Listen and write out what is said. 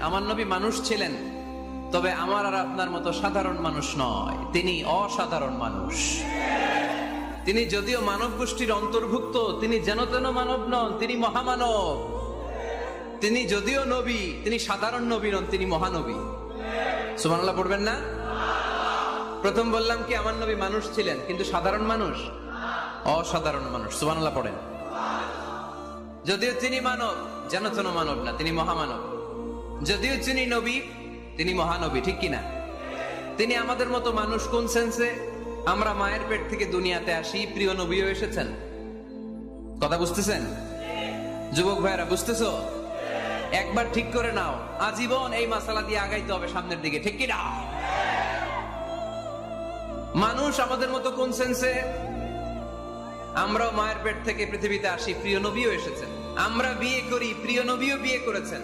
আমার নবী মানুষ ছিলেন, তবে আমার আর আপনার মতো সাধারণ মানুষ নয়, তিনি অসাধারণ মানুষ। তিনি যদিও মানব গোষ্ঠীর অন্তর্ভুক্ত, তিনি যেন তেন মানব নন, তিনি মহামানব। তিনি যদিও নবী, তিনি সাধারণ নবী নন, তিনি মহানবী। সুবহানাল্লাহ পড়বেন না? প্রথম বললাম কি আমার নবী মানুষ ছিলেন, কিন্তু সাধারণ মানুষ, অসাধারণ মানুষ। সুবহানাল্লাহ পড়েন। যদিও তিনি মানব, যেন তেন মানব না, তিনি মহামানব। যদিও তিনি নবী, তিনি মহানবী, ঠিক কিনা? তিনি আমাদের মতো মানুষ কোন সেন্সে? আমরা মায়ের পেট থেকে দুনিয়াতে আসি, প্রিয় নবীও এসেছেন। কথা বুঝতেছেন? যুবক ভাইরা বুঝতেছো? একবার ঠিক করে নাও, আজীবন এই মাসালা দিয়ে আগাইতে হবে সামনের দিকে, ঠিক কিনা? মানুষ আমাদের মতো কোন সেন্সে? আমরাও মায়ের পেট থেকে পৃথিবীতে আসি, প্রিয় নবীও এসেছেন। আমরা বিয়ে করি, প্রিয় নবীও বিয়ে করেছেন।